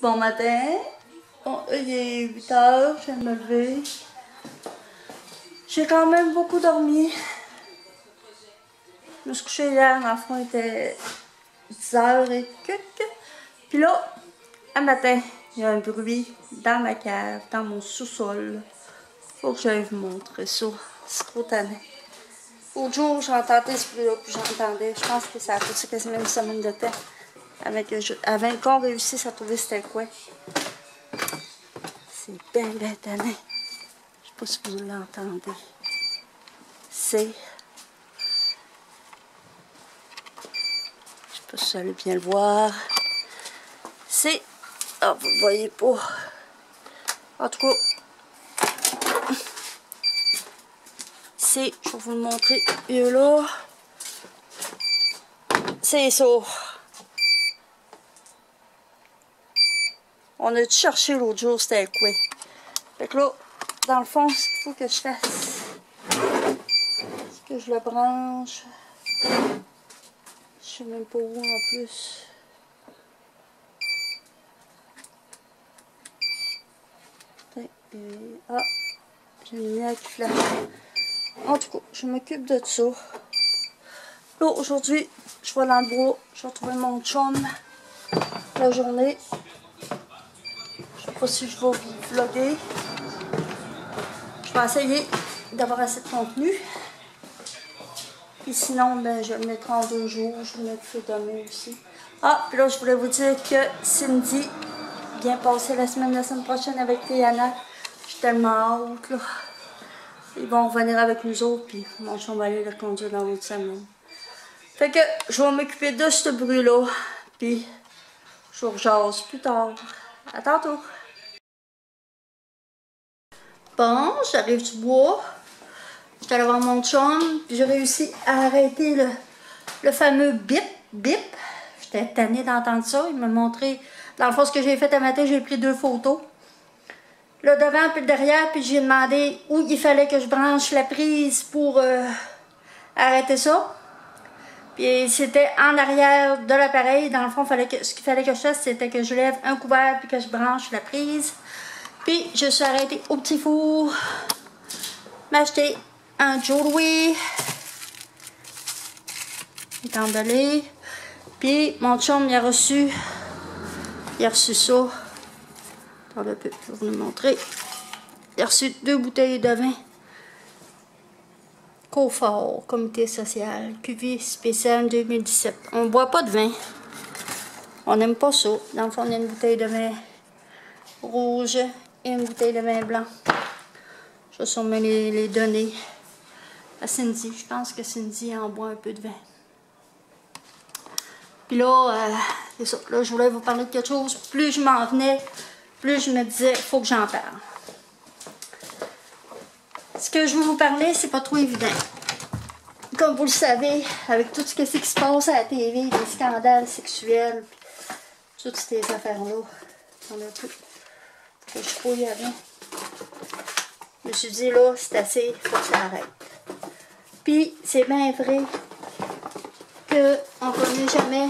Bon matin. Bon, il est 8 h, je viens de me lever. J'ai quand même beaucoup dormi. Je me suis couchée hier, dans le fond, il était 10 h et quelques. Puis là, un matin, il y a un bruit dans ma cave, dans mon sous-sol. Faut que j'aille vous montrer ça. C'est trop tannant. L'autre jour, j'entendais ce bruit-là, puis j'entendais. Je pense que ça a passé quasiment une semaine de temps avant qu'on réussisse à trouver c'était quoi. C'est bien tannant. Je sais pas si vous l'entendez. C'est... Je sais pas si vous allez bien le voir. C'est... Ah, vous le voyez pas. En tout cas... C'est... Je vais vous le montrer. Et là... C'est ça. On a dû chercher l'autre jour c'était quoi. Fait que là, dans le fond, ce qu'il faut que je fasse, c'est que je le branche. Je sais même pas où en plus. Ah, j'ai une lumière qui flash. En tout cas, je m'occupe de ça. Là, aujourd'hui, je vais dans le bois. Je vais retrouver mon chum la journée. Je sais pas si je vais vous vlogger. Je vais essayer d'avoir assez de contenu. Et sinon, ben, je vais le mettre en 2 jours. Je vais le mettre demain aussi. Ah, puis là, je voulais vous dire que Cindy vient passer la semaine prochaine avec Théana. Je suis tellement hâte, là. Ils vont revenir avec nous autres, puis mon chum va aller le conduire dans l'autre semaine. Fait que je vais m'occuper de ce bruit-là, puis je vous rejase plus tard. À tantôt! Bon, j'arrive du bois. J'étais allée voir mon chum, puis j'ai réussi à arrêter le fameux bip, bip. J'étais tannée d'entendre ça. Il m'a montré, dans le fond, ce que j'ai fait un matin, j'ai pris 2 photos. Le devant puis le derrière, puis j'ai demandé où il fallait que je branche la prise pour arrêter ça. Puis c'était en arrière de l'appareil. Dans le fond, ce qu'il fallait que je fasse, c'était que je lève un couvert puis que je branche la prise. Puis je suis arrêtée au petit four, m'acheter un Joe Louis, il est emballé. Puis mon chum il a reçu ça. Attendez un peu, je vais vous le montrer. Il a reçu 2 bouteilles de vin. Confort, comité social, cuvée spéciale 2017. On ne boit pas de vin. On n'aime pas ça. Dans le fond, on a une bouteille de vin rouge et une bouteille de vin blanc. Je vais sûrement les donner à Cindy. Je pense que Cindy en boit un peu de vin. Puis là, c'est ça. Là, je voulais vous parler de quelque chose. Plus je m'en venais, plus je me disais, il faut que j'en parle. Ce que je veux vous parler, c'est pas trop évident. Comme vous le savez, avec tout ce qui se passe à la TV, les scandales sexuels, toutes ces affaires-là, on a tout. Que je fouille avant. Je me suis dit, là, c'est assez, il faut que ça arrête. Puis, c'est bien vrai qu'on ne connaît jamais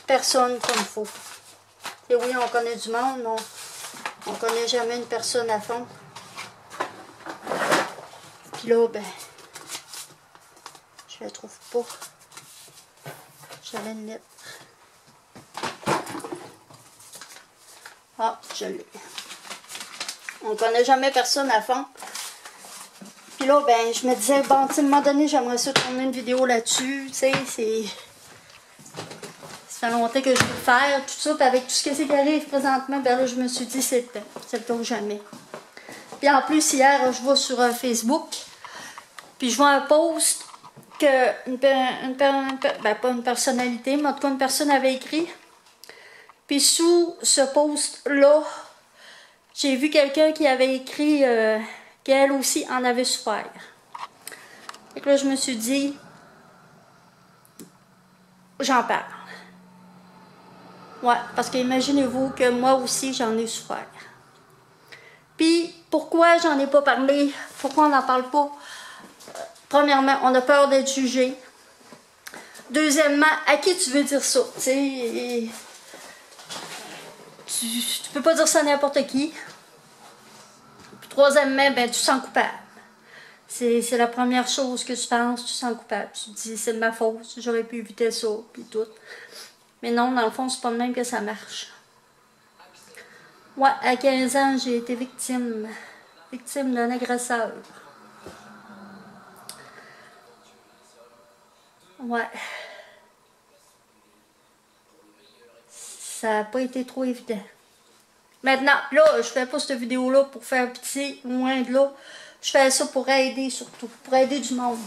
personne comme il faut. Et oui, on connaît du monde, mais on ne connaît jamais une personne à fond. Puis là, ben, je la trouve pas. J'allais le mettre. Ah, je l'ai. On ne connaît jamais personne à fond. Puis là, ben, je me disais, bon, à un moment donné, j'aimerais ça tourner une vidéo là-dessus. Tu sais, ça fait longtemps que je veux le faire, tout ça. Puis avec tout ce qui arrive présentement, ben là, je me suis dit, c'est le temps ou jamais. Puis en plus, hier, je vois sur Facebook, puis je vois un post que pas une personnalité, mais en tout cas, une personne avait écrit. Puis sous ce post-là, j'ai vu quelqu'un qui avait écrit qu'elle aussi en avait souffert. Et que là, je me suis dit, j'en parle. Ouais, parce que imaginez-vous que moi aussi, j'en ai souffert. Puis, pourquoi j'en ai pas parlé? Pourquoi on n'en parle pas? Premièrement, on a peur d'être jugé. Deuxièmement, à qui tu veux dire ça? Tu sais, tu peux pas dire ça à n'importe qui. Puis troisièmement, ben, tu te sens coupable. C'est la première chose que tu penses, tu te sens coupable. Tu te dis, c'est de ma faute, j'aurais pu éviter ça, puis tout. Mais non, dans le fond, c'est pas de même que ça marche. Ouais, à 15 ans, j'ai été victime d'un agresseur. Ouais. Ça n'a pas été trop évident. Maintenant, là, je fais pas cette vidéo-là pour faire pitié, loin de là. Je fais ça pour aider surtout, pour aider du monde.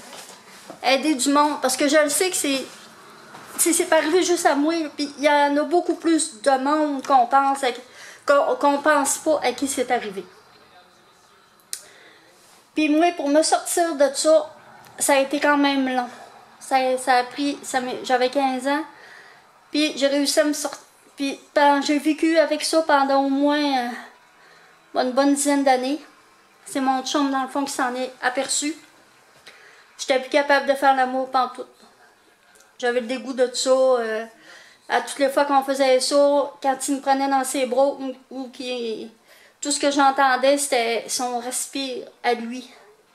Aider du monde, parce que je le sais que c'est pas arrivé juste à moi, puis il y en a beaucoup plus de monde qu'on pense, qu'on pense pas à qui c'est arrivé. Puis moi, pour me sortir de ça, ça a été quand même long. Ça a pris, j'avais 15 ans, puis j'ai réussi à me sortir. Puis j'ai vécu avec ça pendant au moins une bonne dizaine d'années. C'est mon chum, dans le fond, qui s'en est aperçu. J'étais plus capable de faire l'amour pantoute. J'avais le dégoût de ça. À toutes les fois qu'on faisait ça, quand il me prenait dans ses bras, tout ce que j'entendais, c'était son respire à lui,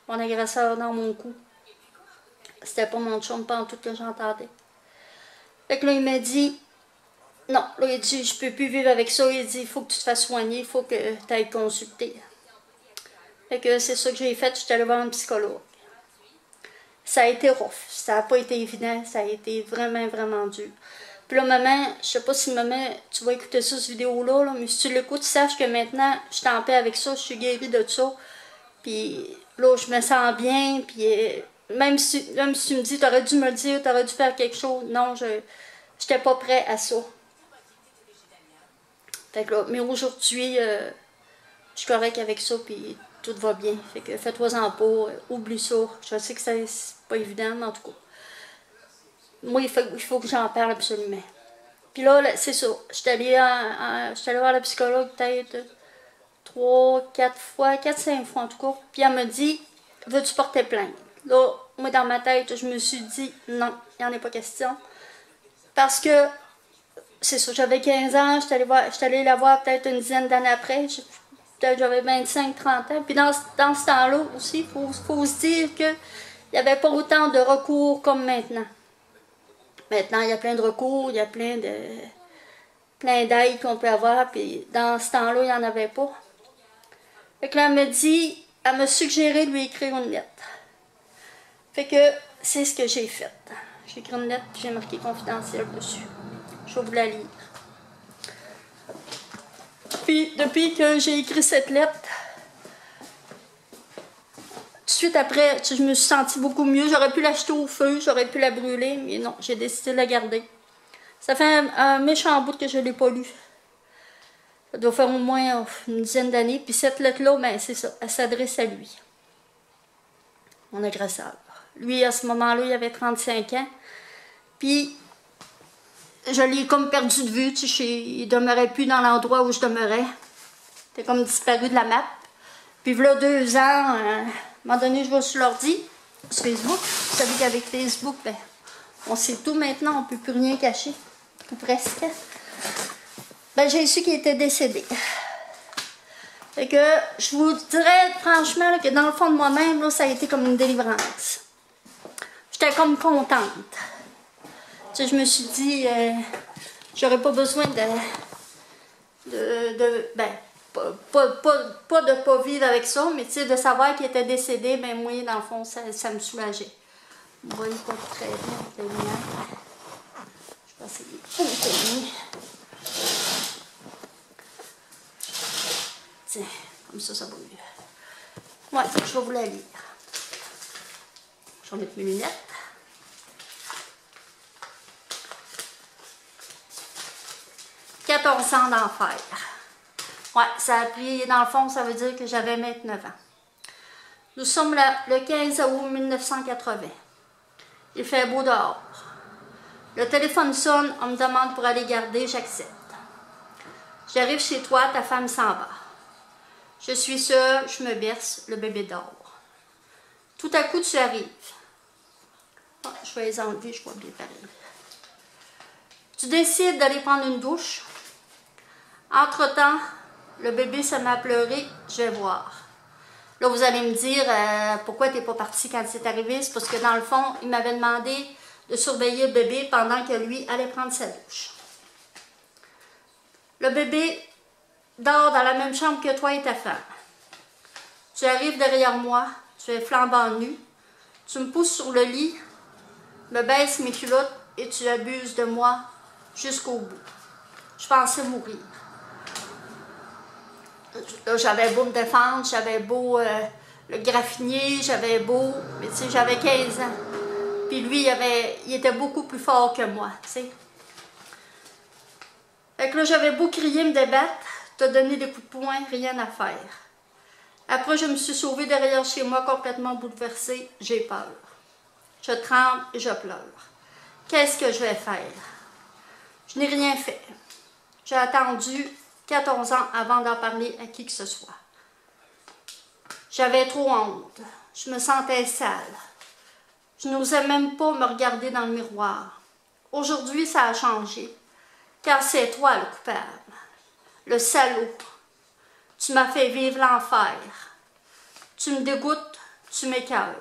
mon agresseur dans mon cou. C'était pas mon chum pantoute que j'entendais. Fait que là, il m'a dit, non, là, il dit, je peux plus vivre avec ça. Il dit, il faut que tu te fasses soigner, il faut que tu ailles consulter. Fait que c'est ça que j'ai fait, je suis allée voir un psychologue. Ça a été rough, ça n'a pas été évident, ça a été vraiment, vraiment dur. Puis là, maman, je sais pas si maman, tu vas écouter ça, cette vidéo-là, mais si tu l'écoutes, sache que maintenant, je suis en paix avec ça, je suis guérie de ça. Puis là, je me sens bien, puis même si tu me dis, t'aurais dû me le dire, t'aurais dû faire quelque chose, non, je n'étais pas prêt à ça. Fait que là, mais aujourd'hui, je suis correcte avec ça, puis tout va bien. Fait que fais-toi-en pas, oublie ça. Je sais que c'est pas évident, mais en tout cas. Moi, il faut que j'en parle absolument. Puis là, c'est ça. J'étais allée voir la psychologue peut-être 4-5 fois en tout cas. Puis elle me dit, veux-tu porter plainte? Là, moi, dans ma tête, je me suis dit, non, il n'y en a pas question. Parce que, c'est ça, j'avais 15 ans, j'étais allée la voir peut-être une dizaine d'années après. Peut-être j'avais 25-30 ans. Puis dans ce temps-là aussi, il faut se dire qu'il n'y avait pas autant de recours comme maintenant. Maintenant, il y a plein de recours, il y a plein d'aides qu'on peut avoir, puis dans ce temps-là, il n'y en avait pas. Fait que là, elle m'a suggéré de lui écrire une lettre. Fait que c'est ce que j'ai fait. J'ai écrit une lettre, puis j'ai marqué confidentiel dessus. Je vais vous la lire. Puis, depuis que j'ai écrit cette lettre, tout de suite après, je me suis sentie beaucoup mieux. J'aurais pu l'acheter au feu, j'aurais pu la brûler, mais non, j'ai décidé de la garder. Ça fait un méchant bout que je ne l'ai pas lu. Ça doit faire au moins une dizaine d'années. Puis cette lettre-là, ben, c'est ça, elle s'adresse à lui, mon agresseur. Lui, à ce moment-là, il avait 35 ans. Puis, je l'ai comme perdu de vue. Tu sais, il ne demeurait plus dans l'endroit où je demeurais. Il était comme disparu de la map. Puis, voilà 2 ans, à un moment donné, je vais sur l'ordi, sur Facebook. Vous savez qu'avec Facebook, ben, on sait tout maintenant, on ne peut plus rien cacher. Ou presque. Ben, j'ai su qu'il était décédé. Fait que, je vous dirais franchement là, que dans le fond de moi-même, là, ça a été comme une délivrance. J'étais comme contente. Tu sais, je me suis dit, j'aurais pas besoin ben, pas de pas vivre avec ça, mais tu sais, de savoir qu'il était décédé, ben moi, dans le fond, ça me soulageait. Vous voyez pas très bien avec la lumière. Je vais essayer. Tiens, comme ça va mieux. Ouais, je vais vous la lire. Je vais mettre mes lunettes. « 14 ans d'enfer. » Ouais, ça a pris, dans le fond, ça veut dire que j'avais 29 ans. Nous sommes le 15 août 1980. Il fait beau dehors. Le téléphone sonne, on me demande pour aller garder, j'accepte. J'arrive chez toi, ta femme s'en va. Je suis seule, je me berce, le bébé dort. Tout à coup, tu arrives. Oh, je vais les enlever, je vois bien pareil. Tu décides d'aller prendre une douche. Entre-temps, le bébé se met à pleurer, je vais voir. Là, vous allez me dire, pourquoi tu n'es pas parti quand c'est arrivé? C'est parce que dans le fond, il m'avait demandé de surveiller le bébé pendant que lui allait prendre sa douche. Le bébé dort dans la même chambre que toi et ta femme. Tu arrives derrière moi, tu es flambant nu, tu me pousses sur le lit, me baisses mes culottes et tu abuses de moi jusqu'au bout. Je pensais mourir. J'avais beau me défendre, j'avais beau le graffiner, j'avais beau, mais tu sais, j'avais 15 ans. Puis lui, il était beaucoup plus fort que moi, tu sais. Fait que là, j'avais beau crier, me débattre, te donner des coups de poing, rien à faire. Après, je me suis sauvée derrière chez moi, complètement bouleversée, j'ai peur. Je tremble et je pleure. Qu'est-ce que je vais faire? Je n'ai rien fait. J'ai attendu 14 ans avant d'en parler à qui que ce soit. J'avais trop honte. Je me sentais sale. Je n'osais même pas me regarder dans le miroir. Aujourd'hui, ça a changé. Car c'est toi le coupable. Le salaud. Tu m'as fait vivre l'enfer. Tu me dégoûtes, tu m'écœures.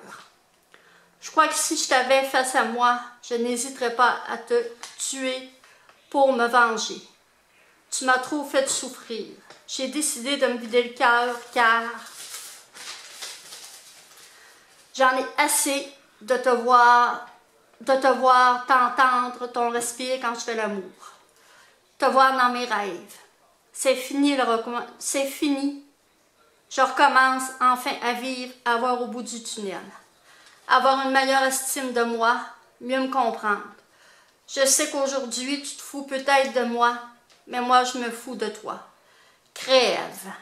Je crois que si je t'avais face à moi, je n'hésiterais pas à te tuer pour me venger. Tu m'as trop fait souffrir. J'ai décidé de me vider le cœur car j'en ai assez de te voir, t'entendre, ton respire quand je fais l'amour. Te voir dans mes rêves. C'est fini c'est fini. Je recommence enfin à vivre, à voir au bout du tunnel. Avoir une meilleure estime de moi, mieux me comprendre. Je sais qu'aujourd'hui, tu te fous peut-être de moi, mais moi, je me fous de toi. Crève.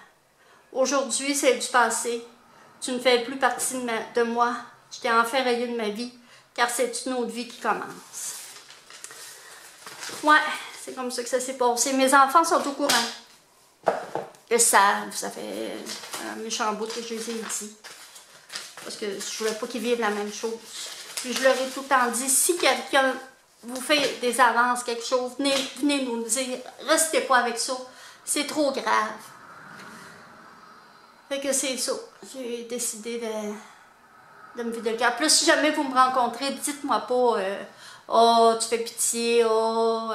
Aujourd'hui, c'est du passé. Tu ne fais plus partie de moi. Je t'ai enfin rayé de ma vie, car c'est une autre vie qui commence. Ouais, c'est comme ça que ça s'est passé. Mes enfants sont au courant. Ils savent, ça fait un méchant bout que je les ai dit. Parce que je voulais pas qu'ils vivent la même chose. Puis je leur ai tout le temps dit, si quelqu'un vous fait des avances, quelque chose, venez nous le dire. Restez pas avec ça. C'est trop grave. Fait que c'est ça. J'ai décidé de me vider le cœur. Plus si jamais vous me rencontrez, dites-moi pas oh, tu fais pitié, oh,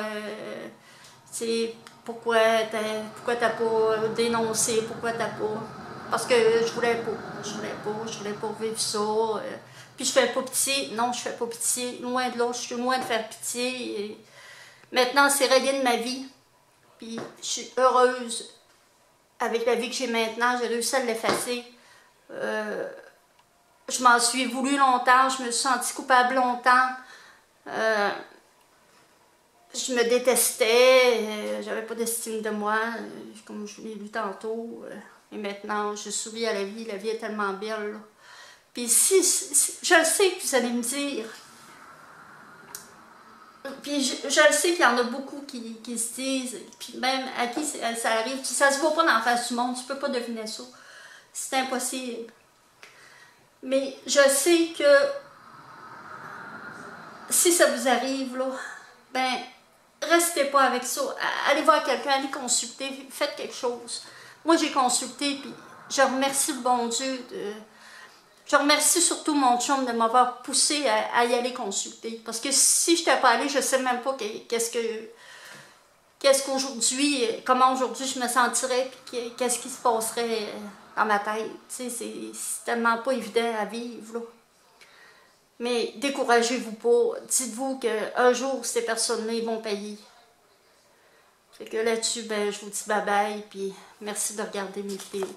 tu sais, pourquoi t'as pas dénoncé, pourquoi t'as pas. Parce que je voulais pas vivre ça. Puis je fais pas pitié. Non, je fais pas pitié. Loin de l'autre, je suis loin de faire pitié. Et maintenant, c'est rayé de ma vie. Puis je suis heureuse avec la vie que j'ai maintenant. J'ai réussi à l'effacer. Je m'en suis voulu longtemps. Je me suis sentie coupable longtemps. Je me détestais. J'avais pas d'estime de moi. Comme je l'ai lu tantôt. Et maintenant, je souris à la vie est tellement belle. Là. Puis si, je le sais que vous allez me dire, puis je le sais qu'il y en a beaucoup qui se disent, puis même à qui ça arrive, ça se voit pas dans la face du monde, tu peux pas deviner ça. C'est impossible. Mais je sais que si ça vous arrive, là, ben, restez pas avec ça. Allez voir quelqu'un, allez consulter, faites quelque chose. Moi, j'ai consulté, puis je remercie le bon Dieu. Je remercie surtout mon chum de m'avoir poussé à y aller consulter. Parce que si je n'étais pas allée, je ne sais même pas qu'aujourd'hui, comment aujourd'hui je me sentirais, puis qu'est-ce qui se passerait dans ma tête. Tu sais, c'est tellement pas évident à vivre, là. Mais découragez-vous pas. Dites-vous qu'un jour, ces personnes-là, ils vont payer. Fait que là-dessus, ben, je vous dis bye-bye, puis merci de regarder mes vidéos.